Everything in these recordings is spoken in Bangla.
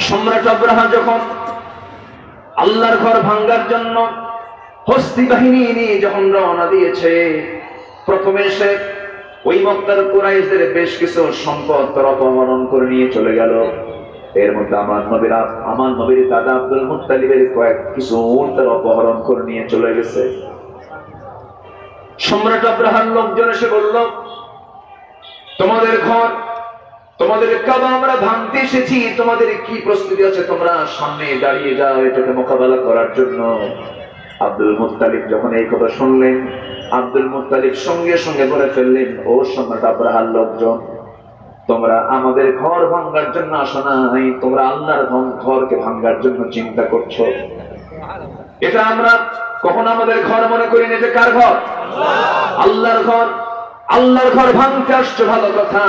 সম্রাট আব্রাহা যখন আল্লাহর ঘর ভাঙ্গার জন্য হস্তি বাহিনী নিয়ে যখন রওনা দিয়েছে, প্রথমে সে ওই মক্কার কুরাইশদের বেশ কিছু সম্পদ অপহরণ করে নিয়ে চলে গেল। এর মধ্যে আমার নবীর দাদা আব্দুল মুত্তালিবের কয়েক কিছু উট অপহরণ করে নিয়ে চলে গেছে। সম্রাট আব্রাহার লোকজন এসে বলল, তোমাদের ঘর, তোমাদের কাবা আমরা ভাঙতে এসেছি, তোমাদের কি প্রস্তুতি আছে? তোমরা সামনে দাঁড়িয়ে যাও এটাকে মোকাবেলা করার জন্য। আব্দুল মুত্তালিব যখন এই কথা শুনলেন, আব্দুল মুত্তালিব সঙ্গে সঙ্গে বলে ফেললেন, ও সম্রাট আব্রাহার লোকজন, তোমরা আমাদের ঘর ভাঙার জন্য আসো নাই, তোমরা আল্লাহর ঘরকে ভাঙার জন্য চিন্তা করছো। এটা আমরা কখনো আমাদের ঘর মনে করি না। এটা কার ঘর? আল্লাহর ঘর। আল্লাহর ঘর ভাঙতে আসছো, ভালো কথা,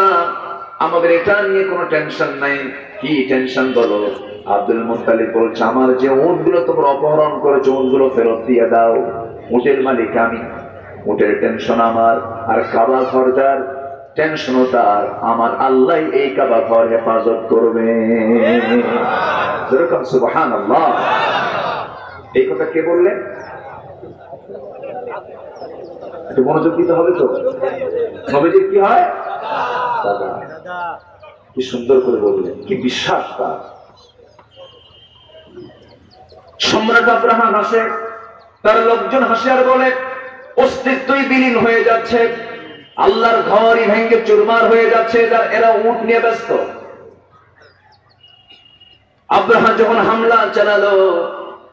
আমাদের এটা নিয়ে কোনো টেনশন নাই। কি টেনশন বলো? আব্দুল মুত্তালিব বলছে, আমার যে উটগুলো তোমরা অপহরণ করেছো উটগুলো ফেরত দিয়ে দাও। উটের মালিক আমি, উটের টেনশন আমার, আর কাবা ঘরটার টেনশনও তার। আমার আল্লাহ এই কাবা ঘর হেফাজত করবে। যেরকম সুবহানাল্লাহ। এই কথা কে বললেন? একটু মনোযোগ দিতে হবে তো। নবীজির কি হয়? দাদা। কি সুন্দর করে বললেন, কি বিশ্বাস তার। সম্রাট আব্রাহা হাসে, তার লোকজন হাসে আর বলে, অস্তিত্বই বিলীন হয়ে যাচ্ছে, আল্লাহর ঘরই ভেঙে চুরমার হয়ে যাচ্ছে, এরা উট নিয়ে ব্যস্ত। আব্রাহা যখন হামলা চালালো,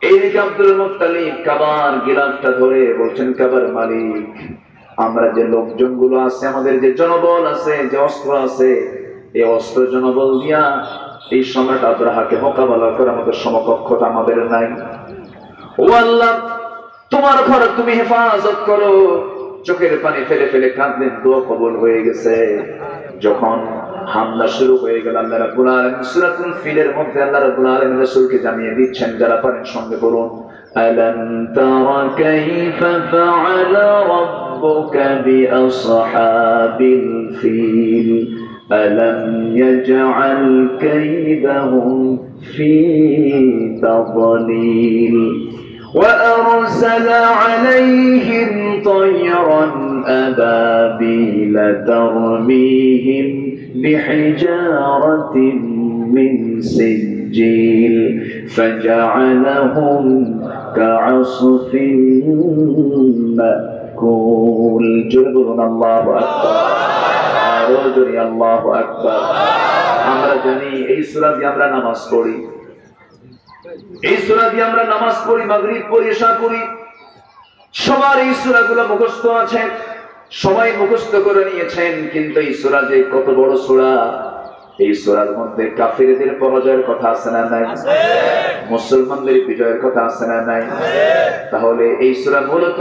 এইদিকে আব্দুল মুত্তালিব কাবার গিলাফটা ধরে বলছেন, কাবার মালিক, আমরা যে লোকজন গুলো আছে, আমাদের যে জনবল আছে, যে অস্ত্র আছে, এই অস্ত্র জনবল দিয়া এই সম্রাট আব্রাহাকে মোকাবেলা করার মতো সমকক্ষতা আমাদের নাই। ও আল্লাহ, তোমার ঘর তুমি হেফাজত করো। চোখের পানি ফেলে ফেলে কাঁদলেন, দোয়া কবুল হয়ে গেছে। যখন হামলা শুরু হয়ে গেল, আল্লাহ রাব্বুল আলামিন সূরাতুল ফিলের মধ্যে আল্লাহ রাব্বুল আলামিন রাসূলকে জানিয়ে দিচ্ছেন, যারা পারেন সঙ্গে বলুন, আলাম তারা কাইফা ফাআলা রাব্বুকা বিআসহাবিল ফিল আলাম ইয়াজআল কাইদাহুম ফি তাদলিল وأرسل عليهم طيرا أبابيل ترميهم بحجارة من سجيل فجعلهم كعصف مأكول. جربنا الله أكبر. رجل الله أكبر. আমরা জানি এই সূরা দিয়ে আমরা নামাজ পড়ি, এই সূরা দিয়ে আমরা নামাজ পড়ি, মাগরিব পড়ি, ইশা পড়ি। সবার এই সূরাগুলো মুখস্থ আছে, সবাই মুখস্থ করে নিয়েছেন। কিন্তু এই সূরা যে কত বড় সূরা, এই সূরার মধ্যে কাফিরদের পরাজয়ের কথা আছে না নাই? মুসলমানদের বিজয়ের কথা আছে না নাই? তাহলে এই সূরা মূলত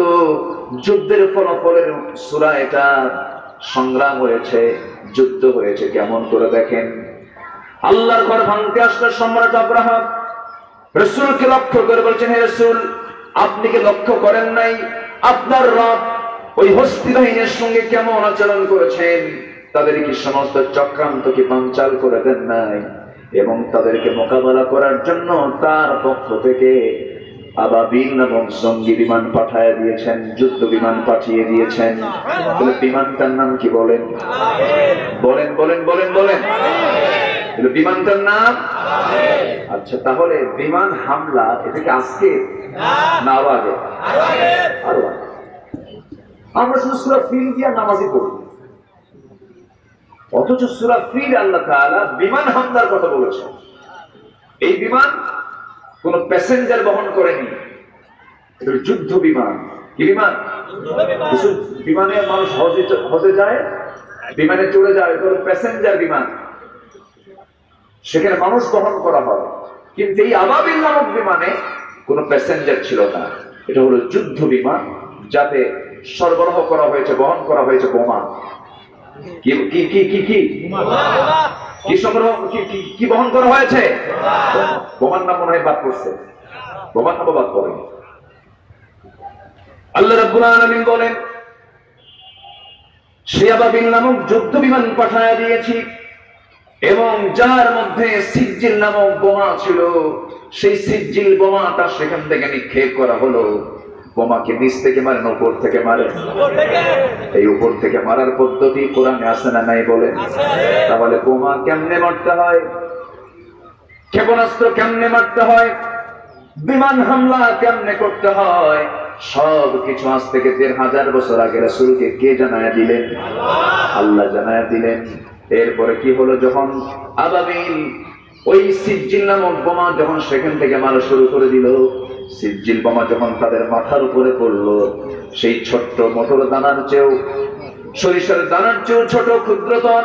যুদ্ধের ফলাফলের সূরা। এটা সংগ্রাম হয়েছে, যুদ্ধ হয়েছে। কেমন করে দেখেন, আল্লাহর ঘর ভাঙতে আসলে সম্রাট আব্রাহা রাসূলকে লক্ষ্য করে বলছেন, হে রাসূল, আপনি কি লক্ষ্য করেন নাই আপনার রব ওই হস্তি বাহিনীর সঙ্গে কেমন আচরণ করেছেন? তাদের কি সমস্ত চক্রান্ত কি পাঞ্চাল করে দেন নাই? এবং তাদেরকে মোকাবেলা করার জন্য তার পক্ষ থেকে আবাবিল নামক জঙ্গি বিমান পাঠিয়ে দিয়েছেন, যুদ্ধ বিমান পাঠিয়ে দিয়েছেন। তাহলে বিমানটার নাম কি বলেন? বলেন বলেন বলেন বলেন। বিমানটার নাম? আচ্ছা, তাহলে বিমান হামলা এটা কি আজকে না আরো আগে? আরো আগে। আমরা শুধু সূরা ফিল দিয়ে নামাজি পড়ি, অথচ সূরা ফিল আল্লাহ তাআলা বিমান হামলার কথা বলেছেন। এই বিমান কোন প্যাসেঞ্জার বহন করেনি, এটা যুদ্ধ বিমান। কি বিমান? বিমানে মানুষ হজে যায়, বিমানে চড়ে যায়, এটা হলো প্যাসেঞ্জার বিমান, সেখানে মানুষ বহন করা হয়। কিন্তু এই আবাবিল নামক বিমানে কোন প্যাসেঞ্জার ছিল না, এটা হলো যুদ্ধ বিমান, যাতে সরবরাহ করা হয়েছে, বহন করা হয়েছে বোমা। কি কি কি কি কি কি সংগ্রহ কি বহন করা হয়েছে? বোমার নাম মনে হয় বাদ করছে, বোমার নাম বাদ করেন। আল্লাহ রাব্বুল আলামিন বলেন, সে আবাবিল নামক যুদ্ধ বিমান পাঠায়া দিয়েছি, এবং যার মধ্যে সিজ্জিল নামক বোমা ছিল, সেই সিজ্জিল বোমাটা সেখান থেকে নিক্ষেপ করা হলো। বোমাকে নিচ থেকে মারে না উপর থেকে মারে? এই উপর থেকে মারার পদ্ধতি কোরআনে আছে না নাই বলেন? তাহলে বোমা কেমনে মারতে হয়, ক্ষেপণাস্ত্র কেমনে মারতে হয়, বিমান হামলা কেমনে করতে হয়, সব কিছু আজ থেকে ১৫০০ বছর আগে রাসূলকে কে জানায় দিলেন? আল্লাহ জানায় দিলেন। এরপরে কি হলো, যখন আবাবিল ওই সিজ্জিল নামক বোমা যখন সেখান থেকে মারা শুরু করে দিল, সিজ্জিল বোমা যখন তাদের মাথার উপরে পড়লো, সেই ছোট্ট মটর দানার চেয়েও, সরিষার দানার চেয়েও ছোট ক্ষুদ্রতর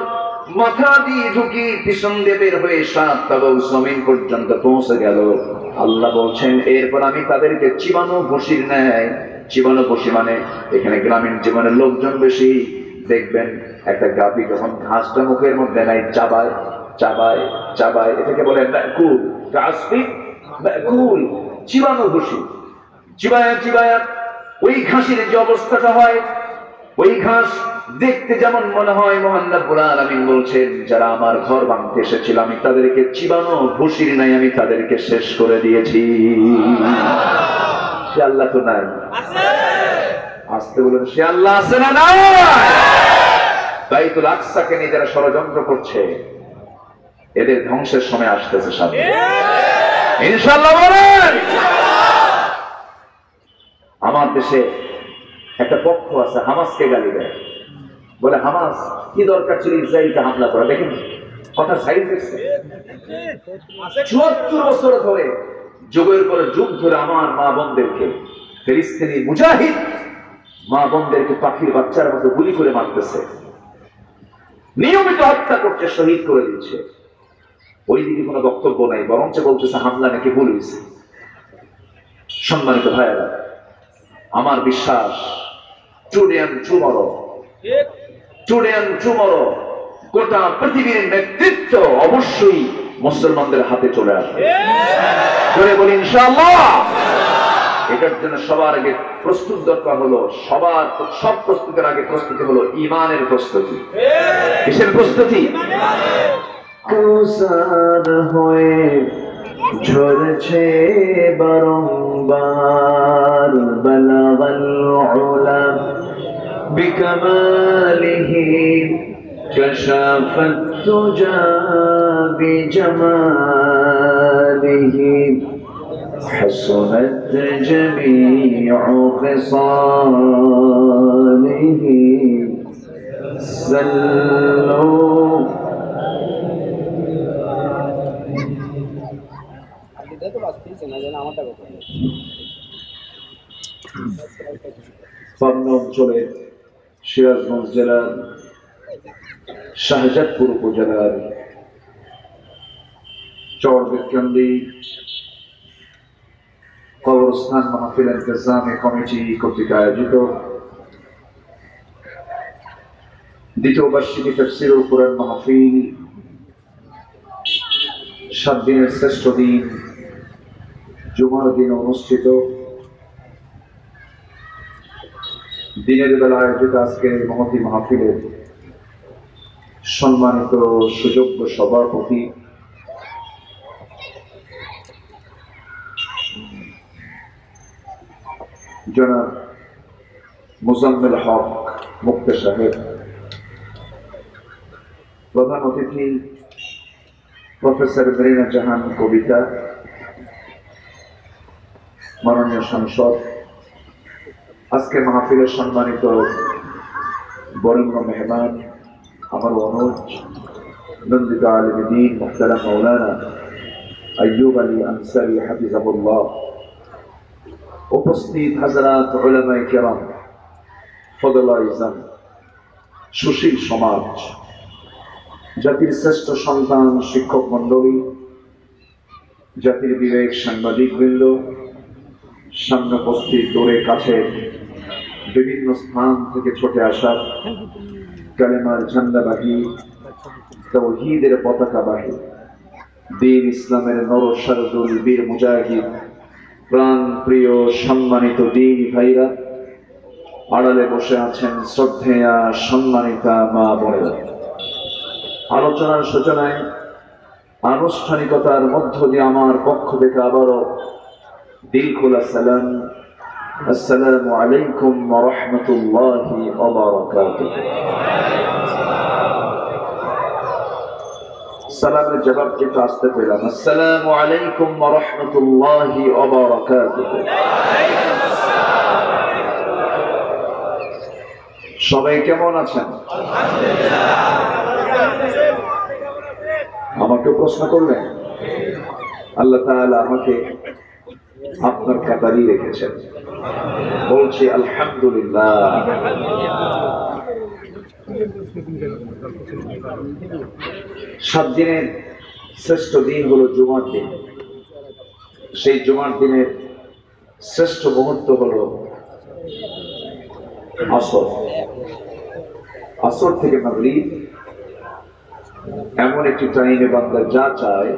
মাথা দিয়ে ঢুকি পিছন দিয়ে বের হয়ে ৭ তাবক জমিন পর্যন্ত পৌঁছে গেল। আল্লাহ বলছেন এরপর আমি তাদেরকে চিবানো বসির ন্যায়, চিবানো বসি মানে এখানে গ্রামীণ জীবনের লোকজন বেশি, দেখবেন একটা গাভী যখন ঘাসটা মুখের মধ্যে নাই, চাবায় চাবায় চাবায়, এটাকে বলে ব্যাকুল, ব্যাকুল, চিবানো বসি। চিবায়া চিবায়া ওই ঘাসের যে অবস্থাটা হয়, ওই ঘাস দেখতে যেমন মনে হয়, মহান রব্বুল আলামিন বলছেন যারা আমার ঘর ভাঙতে এসেছিল আমি তাদেরকে চিবানো বসির নাই, আমি তাদেরকে শেষ করে দিয়েছি। সে আল্লাহ তো নাই, আসতে বলুন, সে আল্লাহ আছে না নাই? বাইতুল আকসাকে নিয়ে যারা ষড়যন্ত্র করছে, এদের ধ্বংসের সময় আসতেছে সামনে, ইনশাআল্লাহ বলেন। আমার দেশে একটা পক্ষ আছে হামাসকে গালি দেয়, বলে হামাস কি দরকার ছিল ইসরায়েলকে হামলা করা? দেখেন কথা সাইড দেখছে। ৭৪ বছর ধরে, যুগের পর যুগ ধরে আমার মা বোনদেরকে, ফিলিস্তিনি মুজাহিদ মা বোনদেরকে পাখির বাচ্চার মতো গুলি করে মারতেছে, নিয়মিত হত্যা করছে, শহীদ করে দিচ্ছে। ওই দিকে কোনো বক্তব্য নাই, বরঞ্চ বলতেছে হামলা নাকি ভুল হয়েছে। সম্মানিত ভাইয়েরা, আমার বিশ্বাস today and tomorrow, today and tomorrow গোটা পৃথিবীর নেতৃত্ব অবশ্যই মুসলমানদের হাতে চলে আসবে। করে বলি ইনশাআল্লাহ। এটার জন্য সবার আগে প্রস্তুত দরকার হলো, সব প্রস্তুতের আগে প্রস্তুতি হলো ঈমানের প্রস্তুতি। কিসের প্রস্তুতি? কুসাদ হয়ে ঝরছে বারংবার বালাগাল উলা বিকামালিহি কাশাফাত তুজা বিজামালিহি حسنت جميع خصاله سلوا পাবনা অঞ্চলের সিরাজগঞ্জ জেলার শাহজাদপুর উপজেলার চরবেকান্দি কবরস্থান মাহফিল ইন্তেজামী কমিটি কর্তৃক আয়োজিত দ্বিতীয় বার্ষিকী তাফসীরুল কুরআন মাহফিল, ৭ দিনের শ্রেষ্ঠ দিন জুমার দিন অনুষ্ঠিত। দিনের বেলা আয়োজিত আজকের মহতী মাহফিলের সম্মানিত সুযোগ্য সভাপতি জনাব মুজাম্মেল হক মুক্তি সাহেব, প্রধান অতিথি প্রফেসর মেরিনা জাহান কবিতা, মাননীয় সাংসদ, আজকে মাহফিলের সম্মানিত বরেণ্য মেহমান, আমার অনুজ নন্দিত আলিম দ্বীন মুহতারাম মাওলানা আইয়ুব আলী আনসারী হাফিজাহুল্লাহ, উপস্থিত হাজরাত উলামায়ে কেরাম, ফজলা ইজাম, সুশীল সমাজ, জাতির শ্রেষ্ঠ সন্তান শিক্ষক মন্ডলী, জাতির বিবেক সাংবাদিক বৃন্দ, সামনে উপস্থিত দূরে কাছে বিভিন্ন স্থান থেকে ছুটে আসা কালেমার ঝান্ডাবাহী, তাওহীদের পতাকাবাহী, দ্বীন ইসলামের নরসারদুল বীর মুজাহিদ, প্রাণ প্রিয় সম্মানিত দ্বীনী ভাইরা, আড়ালে বসে আছেন শ্রদ্ধেয়া সম্মানিতা মা বোনেরা, আলোচনার সূচনায় আনুষ্ঠানিকতার মধ্য দিয়ে আমার পক্ষ থেকে আবারও দিল খোলা সালাম, আসসালামু আলাইকুম ওয়া রাহমাতুল্লাহি ওয়া বারাকাতুহু। সালামের জবাব একটু আসতে পেলাম, আসসালামু আলাইকুম ওয়া রাহমাতুল্লাহি ওয়া বারাকাতুহু। সবাই কেমন আছেন? আমাকে প্রশ্ন করলেন, আল্লাহ তাআলা আমাকে আপনার কাতারই রেখেছেন, বলছি আলহামদুলিল্লাহ। সাত দিনের শ্রেষ্ঠ দিন হলো জুমার দিন। সেই জুমার দিনের শ্রেষ্ঠ মুহূর্ত হলো আসর। আসর থেকে মাগরিব, এমন একটি টাইমে বান্দা যা চায়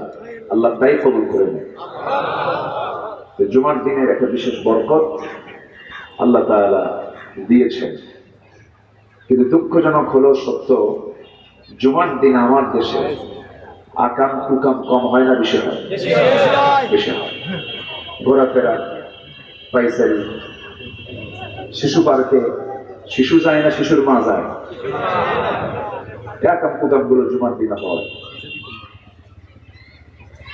আল্লাহ তাই কবুল করে নেয়। জুমার দিনের একটা বিশেষ বরকত আল্লাহ তাআলা দিয়েছেন। কিন্তু দুঃখজনক হলো সত্য, জুমার দিন আমার দেশে আকাম কুকাম কম হয় না, বেশি হয়? বেশি হয়। ঘোরাফেরা, পাইসারি, শিশু পার্কে শিশু যায় না, শিশুর মা যায়। আকাম কুকাম গুলো জুমার দিন হয়।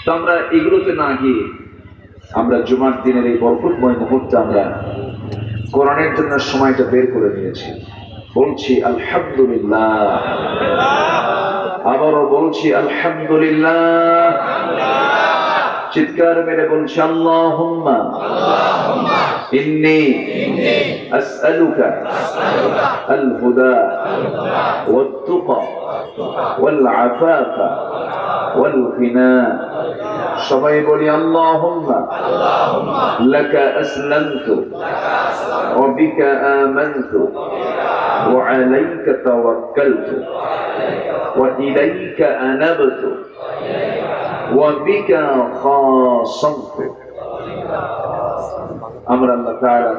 তো আমরা এগুলোতে না গিয়ে আমরা জুমার দিনের এই বরকতময় মুহূর্তে আমরা কোরআনের জন্য সময়টা বের করে নিয়েছি। বলছি আলহামদুলিল্লাহ, আবারও বলছি আলহামদুলিল্লাহ। চিৎকার মেরে বলছি আল্লাহুম্মা ইন্নী আসআলুকা আল হুদা ওয়াত তুকা ওয়াল আফাফা ওয়াল গিনা। সবাই বলি আল্লাহুম্মা লাকা আসলামতু ওয়া বিকা আমানতু ওয়া আলাইকা তাওয়াক্কালতু ওয়া ইলাইকা আনাবতু ওয়া বিকা খাসামতু। আমরা আল্লাহ তাআলা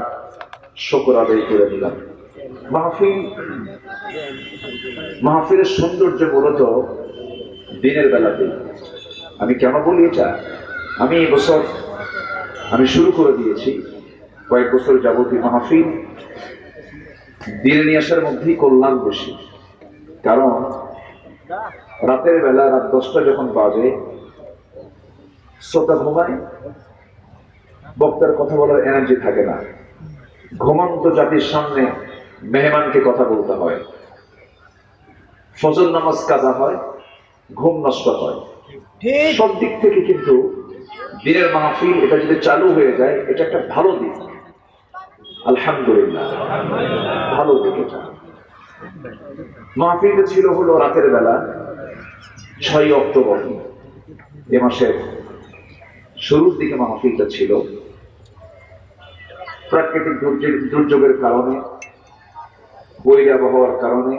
শুকর আদায় করে দিলাম। মাহফিলের সৌন্দর্য মূলত দিনের বেলাতে। আমি কেন বলি এটা? আমি এই বছর শুরু করে দিয়েছি, কয়েক বছর যাবতীয় মাহফিল দিনে নিয়ে আসার মধ্যেই করলাম বেশি। কারণ রাতের বেলা রাত 10টা যখন বাজে, শ্রোতা ঘুমায়, বক্তার কথা বলার এনার্জি থাকে না। ঘুমন্ত জাতির সামনে মেহমানকে কথা বলতে হয়, ফজর নামাজ কাজা হয়, ঘুম নষ্ট হয়। সব দিক থেকে কিন্তু দিনের মাহফিল এটা যদি চালু হয়ে যায়, এটা একটা ভালো দিক। আলহামদুলিল্লাহ, ভালো দিক এটা। মাহফিলটা ছিল হলো রাতের বেলা 6 অক্টোবর, এ মাসের শুরুর দিকে মাহফিলটা ছিল। প্রাকৃতিক দুর্যোগের কারণে, বৈরী আবহাওয়ার কারণে,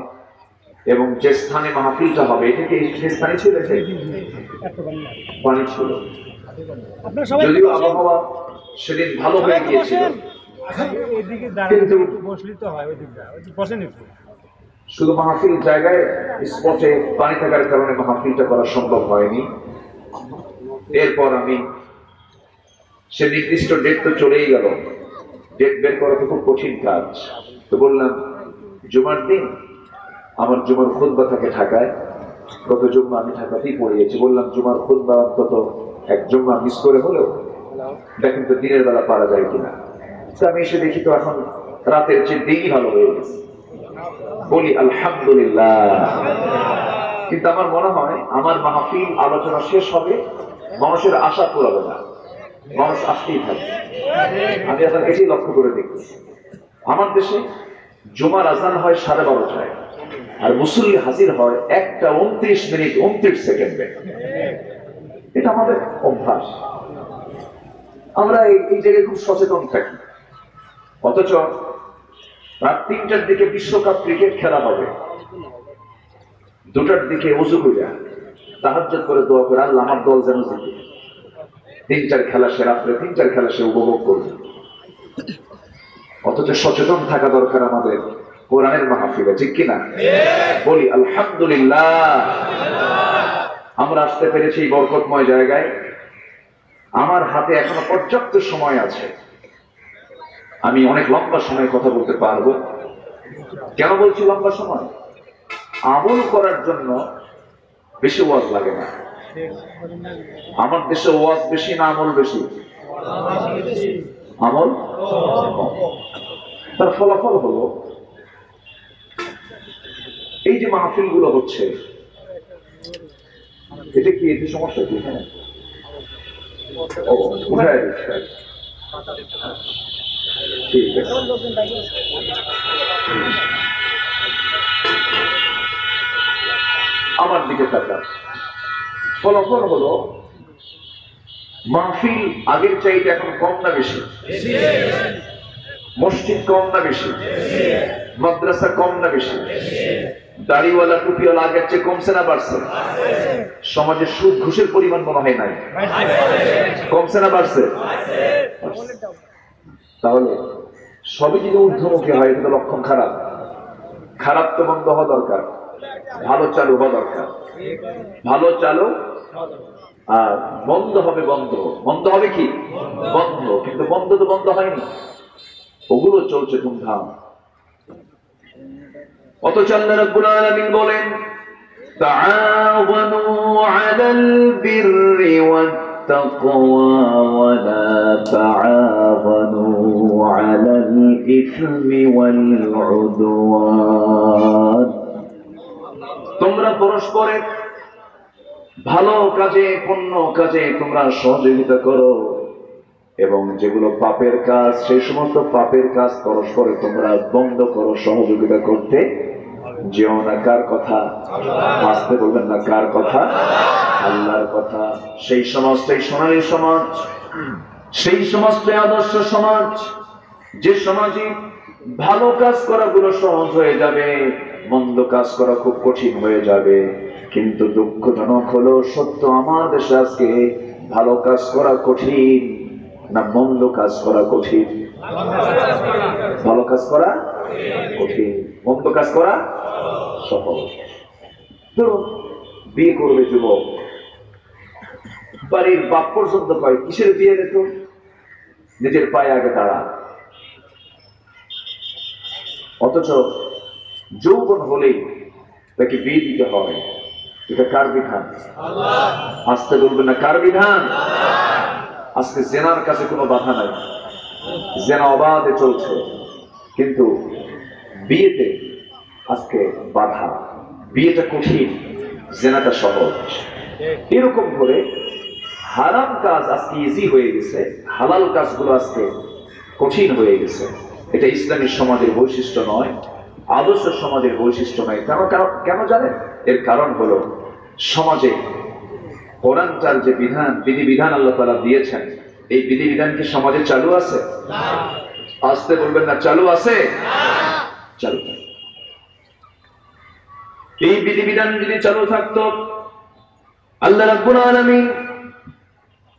এবং যে স্থানে মাহফিলটা হবে এটা কি সে স্থানে ছিল, পানি ছিল। যদিও আবহাওয়া সেদিন ভালো হয়ে গিয়েছিল, কিন্তু শুধু মাহফিল জায়গায় স্পটে পানি থাকার কারণে মাহফিলটা করা সম্ভব হয়নি। এরপর আমি সে নির্দিষ্ট ডেট তো চলেই গেল, ডেট বের করা তো খুব কঠিন কাজ। তো বললাম জুমার দিন আমার জুমার খুতবা থাকে ঢাকায়, গত জুম্মা আমি ঢাকাতেই পড়িয়েছি। বললাম জুমার খুতবা অন্তত এক জুম্মা মিস করে হলেও দেখেন তো দিনের বেলা পারা যায় কিনা। তো আমি এসে দেখি তো এখন রাতের চেয়ে দিনই ভালো হয়ে গেছে। বলি আলহামদুলিল্লাহ। কিন্তু আমার মনে হয় আমার মাহফিল আলোচনা শেষ হবে, মানুষের আশা পুরাবে না, মানুষ আসতেই থাকবে। আমি এখন এটাই লক্ষ্য করে দেখছি, আমার দেশে জুমার আজান হয় 12:30টায়, আর মুসল্লি হাজির হয় 1:29:29 এটা আমাদের অভ্যাস। আমরা এই জায়গায় খুব সচেতন থাকি। অথচ রাত 3টার দিকে বিশ্বকাপ ক্রিকেট খেলা হবে, 2টার দিকে ওযু করে তাহাজ্জুদ করে দোয়া করে আল্লাহ আমার দল যেন জিতে। 3টার খেলা সে রাত্রে 3টার খেলা সে উপভোগ করবে। অথচ সচেতন থাকা দরকার আমাদের কোরআনের মাহফিলে, ঠিক কিনা? বলি আলহামদুলিল্লাহ। আমরা আসতে পেরেছি এই বরকতময় জায়গায়। আমার হাতে এখনো পর্যাপ্ত সময় আছে, আমি অনেক লম্বা সময় কথা বলতে পারবো। কেন বলছি লম্বা সময়? আমল করার জন্য বেশি ওয়াজ লাগে না। আমার দেশে ওয়াজ বেশি না আমল বেশি? আমল। তার ফলাফল হলো এই যে মাহফিল গুলো হচ্ছে, এটা কি এতে সমস্যা কি? হ্যাঁ, ঠিক আছে। আমার দিকে তাকান। ফলাফল হলো মাহফিল আগের চাইতে এখন কম না বেশি? মসজিদ কম না বেশি? মাদ্রাসা কম না বেশি? দাড়িওয়ালা টুপিওয়ালা আগের চেয়ে কমছে না বাড়ছে? সমাজে সুদ ঘুষের পরিমাণ মনে হয় নাই, কমছে না বাড়ছে? তাহলে সবই যদি ঊর্ধ্বমুখী হয় এটা লক্ষণ খারাপ। খারাপ তো বন্ধ হওয়া দরকার, ভালো চালু হওয়া দরকার। ভালো চালু আর বন্ধ হবে বন্ধ। বন্ধ হবে কি? বন্ধ। কিন্তু বন্ধ তো বন্ধ হয়নি, ওগুলো চলছে ধুমধাম। অথচ আল্লাহ রাব্বুল আলামিন বলেন তাআওয়ানু আলাল বিররি ওয়াত তাকওয়া ওয়া লা তাআওয়ানু আলাল ইসমি ওয়াল উদওয়ান। তোমরা পরস্পরের ভালো কাজে, পুণ্য কাজে তোমরা সহযোগিতা করো, এবং যেগুলো পাপের কাজ সেই সমস্ত পাপের কাজ পরস্পরে তোমরা বন্ধ করো, সহযোগিতা করতে যেও না। কার কথা? আসতে বলবেন না, কার কথা? আল্লাহর কথা। সেই সমস্ত সোনালী সমাজ, সেই সমস্ত আদর্শ সমাজ, যে সমাজে ভালো কাজ করা গুলো সহজ হয়ে যাবে, মন্দ কাজ করা খুব কঠিন হয়ে যাবে। কিন্তু দুঃখজনক হলো সত্য, আমার দেশে আজকে ভালো কাজ করা কঠিন না মন্দ কাজ করা কঠিন? ভালো কাজ করা কঠিন, মন্দ কাজ করা সহজ। ধরুন বিয়ে করবে যুবক, বাড়ির বাপ পর্যন্ত কয় কিসের বিয়ে রে, তো নিজের পায়ে আগে দাঁড়া। অথচ যৌবন হলেই তাকে বিয়ে দিতে হয়। এটা কার বিধান? আসতে বলবেন না, কার বিধান? আজকে জেনার কাছে কোনো বাধা নাই, জেনা অবাধে চলছে, কিন্তু বিয়েতে আজকে বাধা। বিয়েটা কঠিন, জেনাটা সহজ। এরকম করে হারাম কাজ আজকে ইজি হয়ে গেছে, হালাল কাজগুলো আজকে কঠিন হয়ে গেছে। এটা ইসলামী সমাজের বৈশিষ্ট্য নয়, আদর্শ সমাজের বৈশিষ্ট্য নয়। কেন জানেন? এর কারণ হলো সমাজে কোরআনটার যে বিধান, বিধিবিধান আল্লাহ তাআলা দিয়েছেন, এই বিধিবিধান কি সমাজে চালু আছে? আসতে বলবেন না, চালু আছে? চালু। এই বিধিবিধান যদি চালু থাকতো, আল্লাহ রাব্বুল আলামিন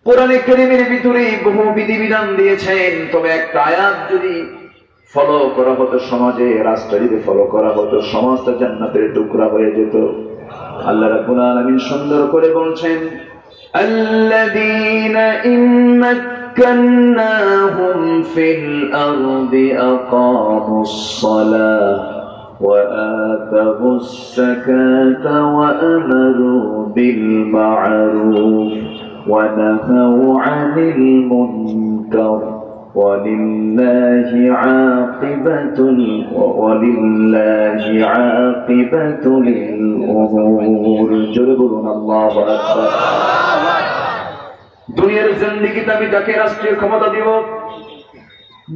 কোরআনে কারীমের ভিতরে বহু বিধিবিধান দিয়েছেন। তবে একটা আয়াত যদি ফলো করা হতো সমাজে, রাষ্ট্র যদি ফলো করা হতো, সমাজটা জান্নাতের টুকরা হয়ে যেত। আল্লাহ রাব্বুল আলামিন সুন্দর করে বলছেন আল্লাযীনা ইম্মাক্কান্নাহুম ফিল আরদি আকামুস সালাহ ওয়া আতাবুস যাকাতা ওয়া আমারু বিল মা'রুফ ওয়া নাহাউ আনিল মুনকার ওয়ালিল্লাহি আকিবাতুল উমুর। জোরে বলুন আল্লাহু আকবার। দুনিয়ার জিন্দেগিতে আমি যাকে রাষ্ট্রীয় ক্ষমতা দিব,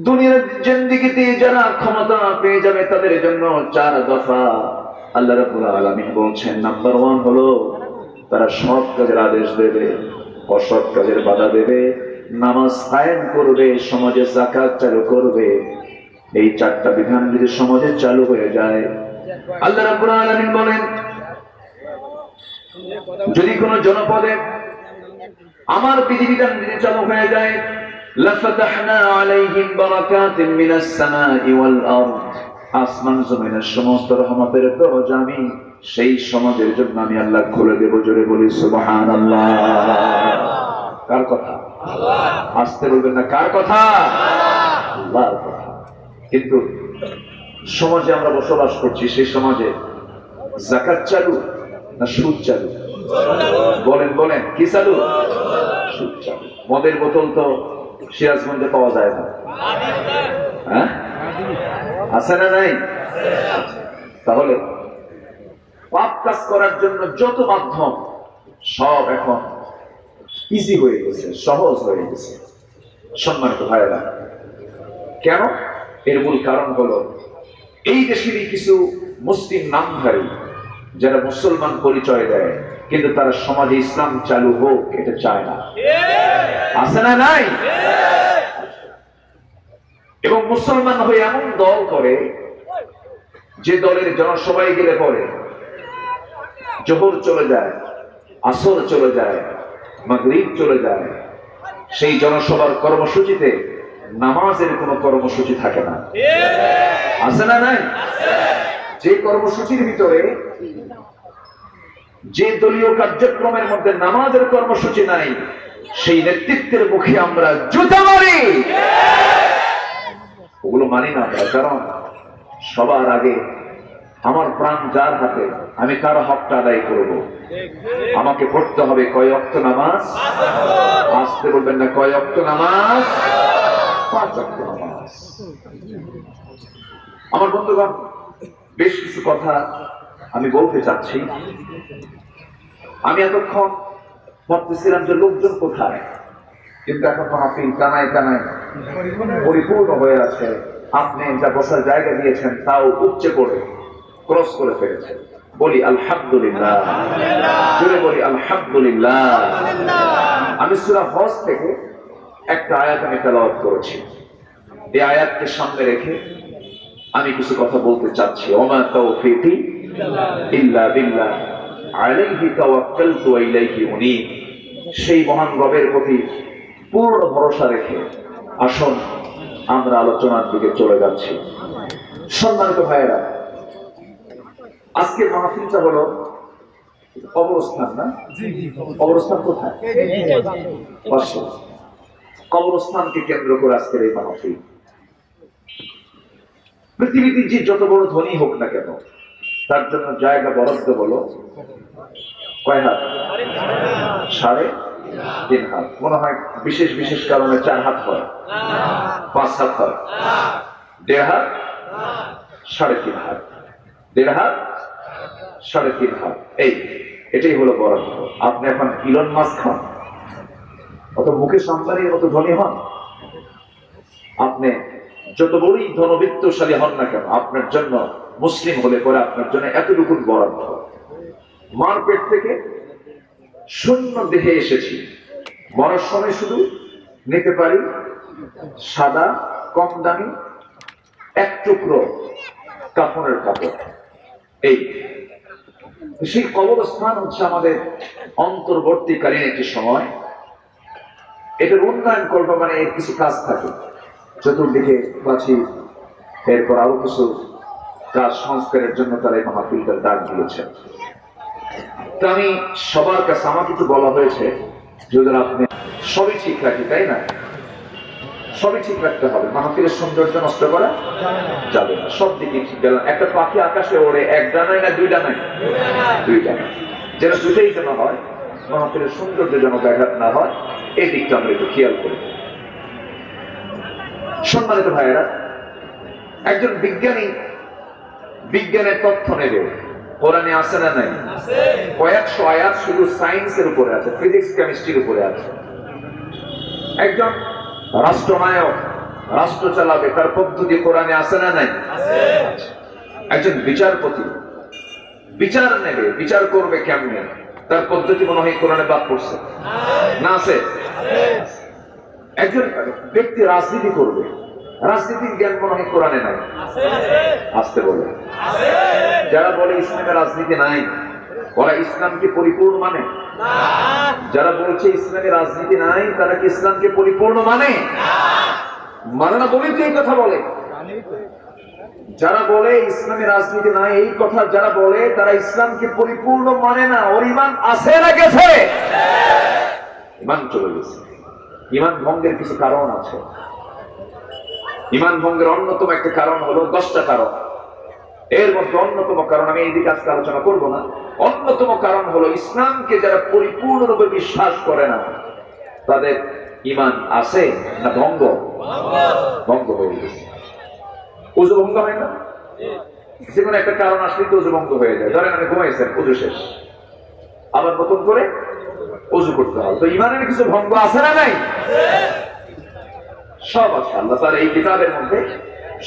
দুনিয়ার জিন্দেগিতে যারা ক্ষমতা পেয়ে যাবে তাদের জন্য 4 দফা আল্লাহ রাব্বুল আলামিন বলছেন। নাম্বার 1 হলো তারা সৎ কাজের আদেশ দেবে, অসৎ কাজের বাধা দেবে, নামাজ কায়েম করবে, সমাজে যাকাত চালু করবে। এই 4টা বিধান যদি সমাজে চালু হয়ে যায়, আল্লাহ রাব্বুল আলামিন বলেন যদি কোন জনপদে আমার বিধিবিধান যদি চালু হয়ে যায়, লাফাতাহনা আলাইহিম বারাকাতিন মিনাস সামাই ওয়াল আরদ, আসমান জমিনের সমস্ত রহমতের দরজা আমি সেই সমাজের জন্য আমি আল্লাহ খুলে দেব। জোরে বলি সুবহানাল্লাহ। কার কথা? আসতে বলবেন না, কার কথা? আল্লাহর কথা। কিন্তু সমাজে আমরা বসবাস করছি, সেই সমাজে যাকাত চালু না সুদ চালু? বলেন বলেন, কি চালু? সুদ চালু। মদের বোতল তো সিরাজগঞ্জে পাওয়া যায় না, হ্যাঁ আছে না নাই? তাহলে পাপ কাজ করার জন্য যত মাধ্যম সব এখন ইজি হয়ে গেছে, সহজ হয়ে গেছে। সম্মানিত ভাইয়েরা, কেন? এর মূল কারণ হলো এই দেশেরই কিছু মুসলিম নামধারী যারা মুসলমান পরিচয় দেয়, কিন্তু তারা সমাজে ইসলাম চালু হোক এটা চায় না, আছে না নাই? এবং মুসলমান হয়ে এমন দল করে যে দলের জনসভায় গেলে পরে জোহর চলে যায়, আসর চলে যায়, মাগরিব চলে যায়, সেই জনসভার কর্মসূচিতে নামাজের কোন কর্মসূচি থাকে না, আছে না নাই? যে কর্মসূচির ভিতরে, যে দলীয় কার্যক্রমের মধ্যে নামাজের কর্মসূচি নাই, সেই নেতৃত্বের মুখে আমরা জুতা মারি, ওগুলো মানি না। কারণ সবার আগে আমার প্রাণ যার হাতে, আমি কার হকটা আদায় করব? আমাকে পড়তে হবে কয় ওয়াক্ত নামাজ? আসতে বলবেন না, কয় ওয়াক্ত নামাজ? 5 ওয়াক্ত নামাজ। আমার বন্ধুগণ, বেশ কিছু কথা আমি বলতে চাচ্ছি। আমি এতক্ষণ ভাবতেছিলাম যে লোকজন কোথায়, কিন্তু এখন মাহফিল কানায় কানায় পরিপূর্ণ হয়ে আছে। আপনি যা বসার জায়গা দিয়েছেন তাও উপচে পড়ে ক্রস করে ফেলেছেন। বলি আলহামদুলিল্লাহ, জোরে বলি আলহামদুলিল্লাহ। আমি সূরা হজ থেকে একটা আয়াত আমি তেলাওয়াত করেছি। এই আয়াতকে সামনে রেখে আমি কিছু কথা বলতে চাচ্ছি। ওমা তাওফীকি ইল্লা বিল্লাহ আলাইহি তাওয়াক্কালতু ওয়া ইলাইহি উনীব। সেই মহান রবের প্রতি পূর্ণ ভরসা রেখে আসুন আমরা আলোচনার দিকে চলে যাচ্ছি। সম্মানিত ভাইয়েরা, আজকের মাহফিলটা হলো কবরস্থান, না? কবরস্থান কোথায়? পাশে। কবরস্থানকে কেন্দ্র করে আজকের এই মাহফিল। পৃথিবীতে যে যত বড় ধনী হোক না কেন, তার জন্য জায়গা বরাদ্দ হলো কয় হাত? 3.5 হাত। মনে হয় বিশেষ বিশেষ কারণে 4 হাত হয়, 5 হাত হয়, 1.5 হাত, 3.5 হাত, 1.5 হাত, 3.5 হাত। এটাই হলো বরাদ্দ। আপনি এখন ইলন মাস্ক হন, অত মুকেশ আম্বানির মতো ধনী হন, আপনি যত বড়ই ধনবিত্তশালী হন না কেন, আপনার জন্য মুসলিম হলে পরে আপনার জন্য এতটুকু বরাদ্দ। মার পেট থেকে শূন্য দেহে এসেছি, মরার সময় শুধু নিতে পারি সাদা কম দামি 1 টুকরো কাফনের কাপড়। সেই কবরস্থান হচ্ছে আমাদের অন্তর্বর্তীকালীন একটি সময়। এটার উন্নয়ন করবো, মানে এর কিছু কাজ থাকে, চতুর্দিকে প্রাচীর, এরপর আরো কিছু কাজ সংস্কারের জন্য তারা এই মাহফিলটার ডাক দিয়েছেন। তো আমি সবার কাছে, আমার কিছু বলা হয়েছে যদি আপনি সবই ঠিক রাখি, তাই না? সবই ঠিক রাখতে হবে, মাহফিলের সৌন্দর্য নষ্ট করা যাবে না। সব দিকে ঠিক গেল। একটা পাখি আকাশে ওড়ে 1 ডানায় না 2 ডানায়? 2 ডানায়। যেন দুটাই যেন হয়, মাহফিলের সৌন্দর্য যেন ব্যাঘাত না হয়, এই দিকটা আমরা একটু খেয়াল করি। সম্মানিত ভাইয়েরা, একজন বিজ্ঞানী বিজ্ঞানের তথ্য নেবে, কোরআনে আছে না নাই? কয়েকশো আয়াত শুধু সায়েন্সের উপরে আছে, ফিজিক্স কেমিস্ট্রির উপরে আছে। একজন রাষ্ট্রনায়ক রাষ্ট্র চালাবে, তার পদ্ধতি কোরআনে আছে না নাই? একজন বিচারপতি বিচার নেবে, বিচার করবে কেমনে, তার পদ্ধতি মনে হয় কোরআনে বাদ পড়ছে না? আছে। একজন ব্যক্তি রাজনীতি করবে, রাজনীতির জ্ঞান মনে হয় কোরআনে নাই? আসতে বলে। যারা বলে ইসলামে রাজনীতি নাই, ওরা ইসলামকে পরিপূর্ণ মানে? যারা বলছে ইসলামে রাজনীতি নাই, তারা কি ইসলামকে পরিপূর্ণ মানে? মানে না বলেই তো এই কথা বলে। যারা বলে ইসলামী রাজনীতি নাই, এই কথা যারা বলে তারা ইসলামকে পরিপূর্ণ মানে না। ওর ইমান আছে না গেছে? ইমান চলে গেছে। ইমান ভঙ্গের কিছু কারণ আছে। ইমান ভঙ্গের অন্যতম একটা কারণ হলো 10টা কারণ। এর মধ্যে অন্যতম কারণ, আমি এই দিকে আজকে আলোচনা করব না, অন্যতম কারণ হলো ইসলামকে যারা পরিপূর্ণরূপে বিশ্বাস করে না তাদের ইমান আছে না ভঙ্গ? ভঙ্গ হয়ে গেছে। উযু ভঙ্গ হয় না? যে কোনো একটা কারণ আসলেই তো উযু ভঙ্গ হয়ে যায়। ধরেন আপনি ঘুমাইছেন, উযু শেষ, আবার নতুন করে উযু করতে হবে। তো ইমানের কিছু ভঙ্গ আছে না নাই? সব আছে। আল্লাহ তাআলা এই কিতাবের মধ্যে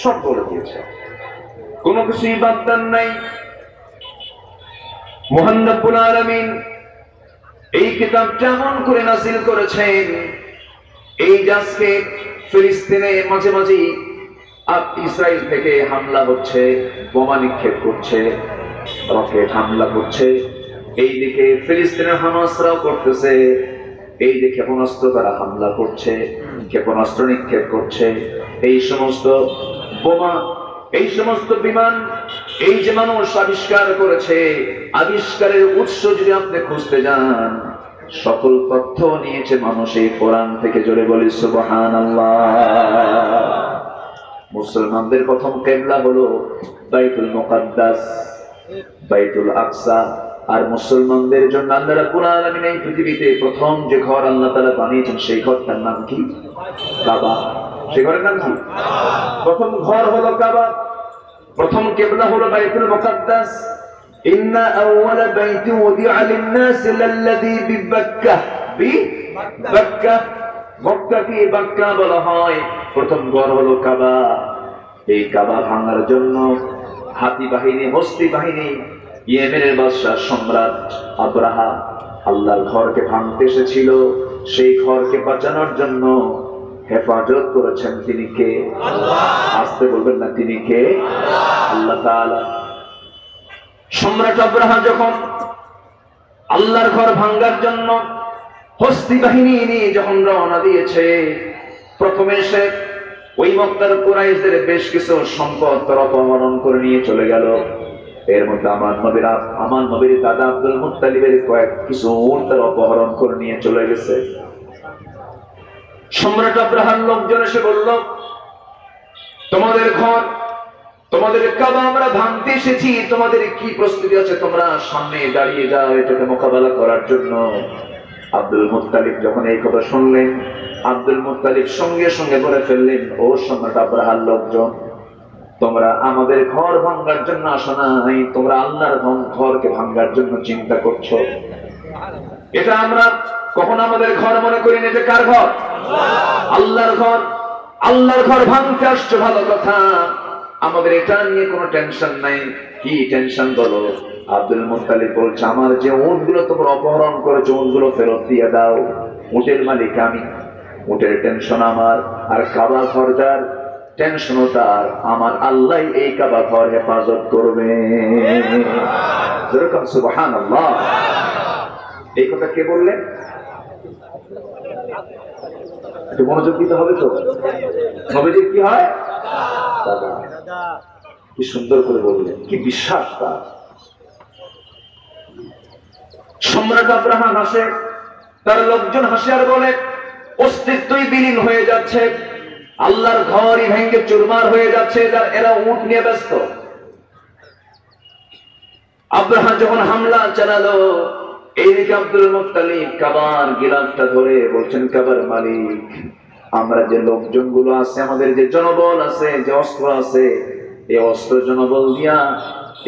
সব বলে দিয়েছে, কোনো কিছুই বাদ দেন নাই। মহান রব্বুল আলামিন এই কিতাবটা এমন করে নাযিল করেছেন, এই আজকে ফিলিস্তিনে মাঝে মাঝে ইসরায়েল থেকে হামলা হচ্ছে, বোমা নিক্ষেপ করছে, রকেট হামলা করছে, এইদিকে ফিলিস্তিনের হামাসরাও করতেছে, এইদিকে ক্ষেপণাস্ত্র তারা হামলা করছে, ক্ষেপণাস্ত্র নিক্ষেপ করছে। এই সমস্ত বোমা, এই সমস্ত বিমান, এই যে মানুষ আবিষ্কার করেছে, আবিষ্কারের উৎস যদি আপনি খুঁজতে যান, সকল তথ্য নিয়েছে মানুষ এই কোরআন থেকে। জোরে বলি সুবহানাল্লাহ। মুসলমানদের প্রথম কিবলা হলো বাইতুল মুকাদ্দাস, বাইতুল আকসা। আর মুসলমানদের জন্য আল্লাহ রাব্বুল আলামিন এই পৃথিবীতে প্রথম যে ঘর আল্লাহ তাআলা বানিয়েছেন সেই ঘরটার নাম কি? কাবা। সেই ঘরের নাম কি? প্রথম ঘর হলো কাবা, প্রথম কিবলা হলো বাইতুল মুকাদ্দাস। ইন্না আউওয়ালা বাইতি উদিআ লিন-নাস লাল্লাযী বিবাক্কাহ, বিবাক্কাহ, মক্কাকে বাক্কা বলা হয়। প্রথম ঘর হলো কাবা। এই কাবা ভাঙার জন্য হাতি বাহিনী, হস্তি বাহিনী, ইয়েমেনের বাদশাহ সম্রাট আব্রাহা আল্লাহর ঘরকে ভাঙতে এসেছিল। সেই ঘরকে বাঁচানোর জন্য হেফাজত করেছেন তিনি কে? আল্লাহ। আসতে বলবেন না, তিনি কে? আল্লাহ তাআলা। সম্রাট আব্রাহা যখন আল্লাহর ঘর ভাঙার জন্য হস্তি বাহিনী নিয়ে যখন রওনা দিয়েছে, প্রথমে সে ওই মক্কার কুরাইশদের বেশ কিছু সম্পদ তারা অপহরণ করে নিয়ে চলে গেল। এর মধ্যে আমার নবীর দাদা আব্দুল মুত্তালিবের কয়েক কিছু উট তারা অপহরণ করে নিয়ে চলে গেছে। সম্রাট আব্রাহার লোকজন এসে বলল, তোমাদের ঘর, তোমাদের কাবা আমরা ভাঙতে এসেছি, তোমাদের কি প্রস্তুতি আছে? তোমরা সামনে দাঁড়িয়ে যাও এটাকে মোকাবেলা করার জন্য। আব্দুল মুত্তালিব যখন এই কথা শুনলেন, আব্দুল মুত্তালিব সঙ্গে সঙ্গে বলে ফেললেন, ও সম্রাট আব্রাহার লোকজন, তোমরা আমাদের ঘর ভাঙার জন্য আসো নাই, তোমরা আল্লাহর ঘরকে ভাঙার জন্য চিন্তা করছো। এটা আমরা কখন আমাদের ঘর মনে করি না। এটা কার ঘর? আল্লাহর ঘর। আল্লাহর ঘর ভাঙতে আসছো, ভালো কথা, আমাদের এটা নিয়ে কোনো টেনশন নাই। কি টেনশন বলো? আব্দুল মুত্তালিব বলছে, আমার যে উটগুলো তোমরা অপহরণ করেছো উটগুলো ফেরত দিয়ে দাও। উটের মালিক আমি, উটের টেনশন আমার, আর কাবা ঘর যার টেনশন তার। আমার আল্লাহ এই কাবা ঘর হেফাজত করবে। যেরকম সুবহানাল্লাহ। এই কথা কে বললেন? একটু মনোযোগ দিতে হবে তো। নবীজির কি হয়? দাদা। কি সুন্দর করে বললেন, কি বিশ্বাস তার। সম্রাট আব্রাহা হাসে, তার লোকজন হাসে আর বলে, অস্তিত্বই বিলীন হয়ে যাচ্ছে, আল্লাহর ঘরই ভেঙে চুরমার হয়ে যাচ্ছে, এরা উট নিয়ে ব্যস্ত। আব্রাহা যখন হামলা চালালো, এইদিকে আব্দুল মুত্তালিব কাবার গিলাফটা ধরে বলছেন, কাবার মালিক, আমরা যে লোকজন গুলো আছে, আমাদের যে জনবল আছে, যে অস্ত্র আছে, এই অস্ত্র জনবল দিয়া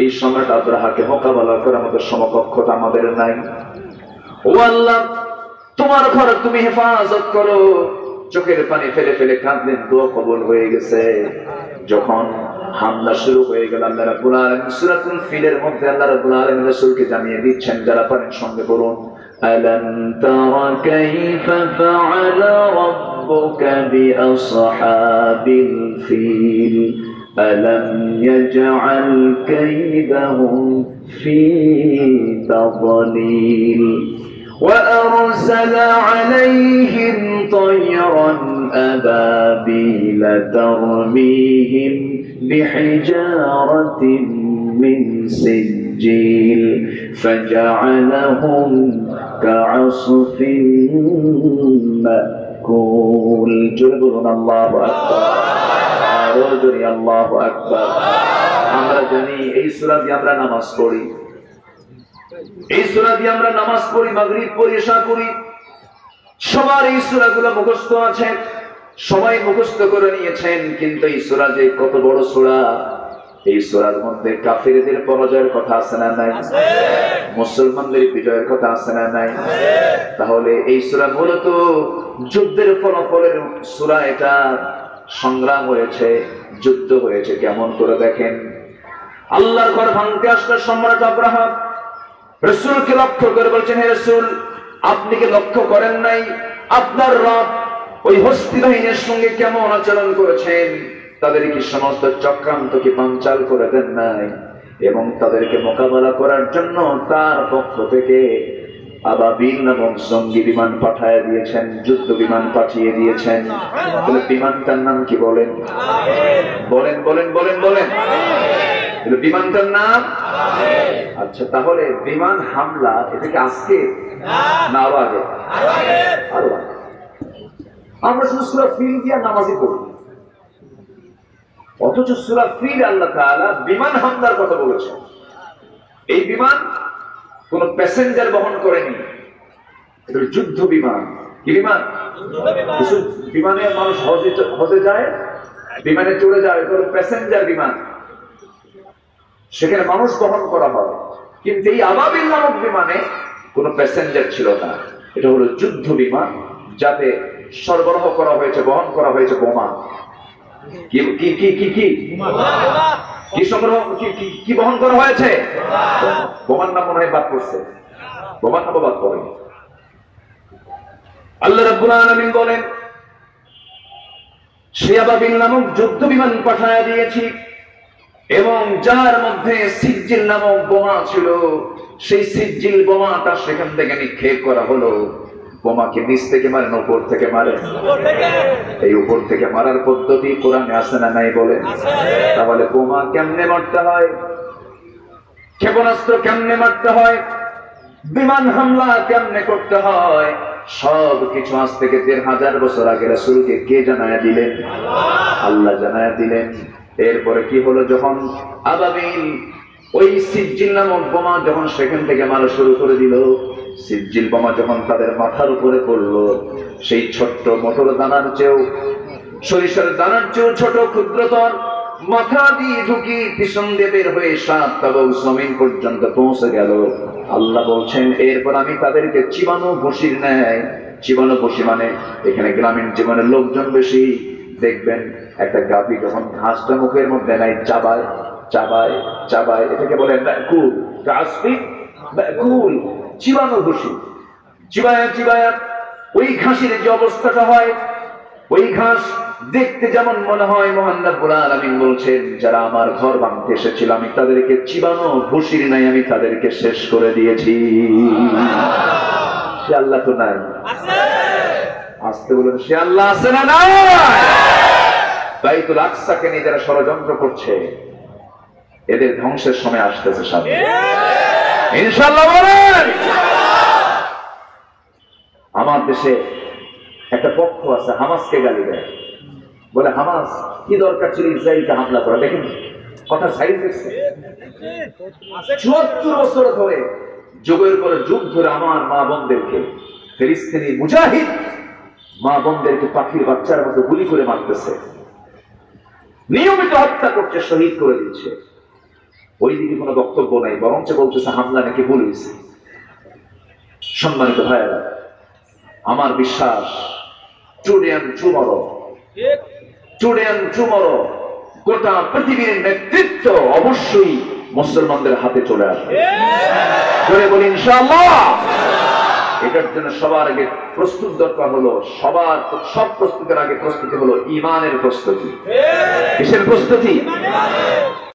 এই সম্রাট আব্রাহাকে মোকাবেলা করার মতো সমকক্ষতা আমাদের নাই। ও আল্লাহ, তোমার ঘর তুমি হেফাজত করো। চোখের পানি ফেলে ফেলে কাঁদলেন, দোয়া কবুল হয়ে গেছে। যখন হামলা শুরু হয়ে গেল, আল্লাহ রাব্বুল আলামিন সূরাতুল ফিলের মধ্যে আল্লাহ রাব্বুল আলামিন রাসূলকে জানিয়ে দিচ্ছেন, যারা পারেন সঙ্গে বলুন, আলাম তারা কাইফা ফাআলা রাব্বুকা বিআসহাবিল ফিল আলাম ইয়াজআল কাইদাহুম ফি তাদলিল وأرسل عليهم طيرا أبابيل ترميهم بحجارة من سجيل فجعلهم كعصف مأكول جربون الله أكبر আরোজুরি আল্লাহু আকবার। আমরা জানি এই সূরা দিয়ে আমরা নামাজ পড়ি, এই সূরা দিয়ে আমরা নামাজ পড়ি, মাগরিব পড়ি, ইশা পড়ি। সবার এই সূরাগুলো মুখস্থ আছে, সবাই মুখস্থ করে নিয়েছেন। কিন্তু এই সূরা যে কত বড় সূরা, এই সূরার মধ্যে কাফিরদের পরাজয়ের কথা আছে না নাই? মুসলমানদের বিজয়ের কথা আছে না নাই? তাহলে এই সূরা মূলত যুদ্ধের ফলাফলের সূরা। এটা সংগ্রাম হয়েছে, যুদ্ধ হয়েছে। কেমন করে দেখেন, আল্লাহর ঘর ভাঙতে আসলে সম্রাট আব্রাহা রাসূলকে লক্ষ্য করে বলছেন, হে রাসূল, আপনি কি লক্ষ্য করেন নাই আপনার রব ওই হস্তি বাহিনীর সঙ্গে কেমন আচরণ করেছেন? তাদের কি সমস্ত চক্রান্ত কি পাঞ্চাল করে দেন নাই? এবং তাদেরকে মোকাবেলা করার জন্য তার পক্ষ থেকে আবাবিল নামক জঙ্গি বিমান পাঠিয়ে দিয়েছেন, যুদ্ধ বিমান পাঠিয়ে দিয়েছেন। তাহলে বিমানটার নাম কি বলেন? বলেন বলেন বলেন বলেন। বিমানটার নাম? আচ্ছা, তাহলে বিমান হামলা এটা কি আজকে না আরো আগে? আরো আগে। আমরা শুধু সূরা ফিল দিয়া নামাজি পড়ি, অথচ সূরা ফিল আল্লাহ তাআলা বিমান হামলার কথা বলেছেন। এই বিমান কোন প্যাসেঞ্জার বহন করেনি, এটা যুদ্ধ বিমান। কি বিমান? বিমানে মানুষ হজে যায়, বিমানে চড়ে যায়, এটা হলো প্যাসেঞ্জার বিমান, সেখানে মানুষ বহন করা হয়। কিন্তু এই আবাবিল নামক বিমানে কোন প্যাসেঞ্জার ছিল না, এটা হলো যুদ্ধ বিমান, যাতে সরবরাহ করা হয়েছে, বহন করা হয়েছে বোমা। কি কি কি কি কি কি সংগ্রহ কি বহন করা হয়েছে? বোমার নাম মনে হয় বাদ করছে, বোমার নাম বাদ করেন। আল্লাহ রাব্বুল আলামিন বলেন, সে আবাবিল নামক যুদ্ধ বিমান পাঠিয়ে দিয়েছি, এবং যার মধ্যে সিজ্জিল নামক বোমা ছিল। সেই সিজ্জিল বোমাটা সেখান থেকে নিক্ষেপ করা হলো। বোমাকে নিচ থেকে মারে না উপর থেকে মারে? এই উপর থেকে মারার পদ্ধতি কোরআনে আছে না নাই বলেন? তাহলে বোমা কেমনে মারতে হয়, ক্ষেপণাস্ত্র কেমনে মারতে হয়, বিমান হামলা কেমনে করতে হয়, সব কিছু আজ থেকে ১৫০০ বছর আগে রাসূলকে কে জানায়া দিলেন? আল্লাহ জানায়া দিলেন। এরপরে কি হলো, যখন আবাবিল ওই সিজ্জিল নামক বোমা যখন সেখান থেকে মারা শুরু করে দিল, সিজ্জিল বোমা যখন তাদের মাথার উপরে পড়লো, সেই ছোট্ট মটর দানার চেয়েও, সরিষার দানার চেয়েও ছোট ক্ষুদ্রতর মাথা দিয়ে ঢুকি পিছন দিয়ে বের হয়ে ৭ তাবক জমিন পর্যন্ত পৌঁছে গেল। আল্লাহ বলছেন, এরপর আমি তাদেরকে চিবানো ভুসির ন্যায়, চিবানো ভুসি মানে এখানে গ্রামীণ জীবনের লোকজন বেশি, দেখবেন একটা গাভী যখন ঘাসটা মুখের মধ্যে নাই, চাবায় চাবায় চাবায়, এটাকে বলে কুল, কুল, চিবানো ভুসি। চিবায়া চিবায়া ওই ঘাসের যে অবস্থাটা হয়, ওই ঘাস দেখতে যেমন মনে হয়, মহান রব্বুল আলামিন বলছেন, যারা আমার ঘর ভাঙতে এসেছিল আমি তাদেরকে চিবানো ভুসির নাই, আমি তাদেরকে শেষ করে দিয়েছি। সে আল্লাহ তো নাই? আসতে বলেন, সে আল্লাহ আছে না নাই? বাইতুল আকসাকে নিয়ে যারা ষড়যন্ত্র করছে, এদের ধ্বংসের সময় আসতেছে সামনে, ইনশাআল্লাহ বলেন। আমার দেশে একটা পক্ষ আছে, হামাসকে গালি দেয়, বলে হামাস কি দরকার ছিল ইসরায়েলকে হামলা করা? দেখেন কথা সাইজ দেখছে। ৭৪ বছর ধরে, যুগের পর যুগ ধরে আমার মা বোনদেরকে, ফিলিস্তিনি মুজাহিদ মা বোনদেরকে পাখির বাচ্চার মতো গুলি করে মারতেছে, নিয়মিত হত্যা করছে, শহীদ করে দিচ্ছে। ওইদিকে কোনো বক্তব্য নাই, বরঞ্চ বলতেছে হামলা নাকি ভুল হয়েছে। সম্মানিত ভাইয়েরা, আমার বিশ্বাস today and tomorrow, today and tomorrow গোটা পৃথিবীর নেতৃত্ব অবশ্যই মুসলমানদের হাতে চলে আসবে। জোরে বলি ইনশাআল্লাহ। এটার জন্য সবার আগে প্রস্তুত দরকার হলো, সব প্রস্তুতের আগে প্রস্তুতি হলো ইমানের প্রস্তুতি। কিসের প্রস্তুতি?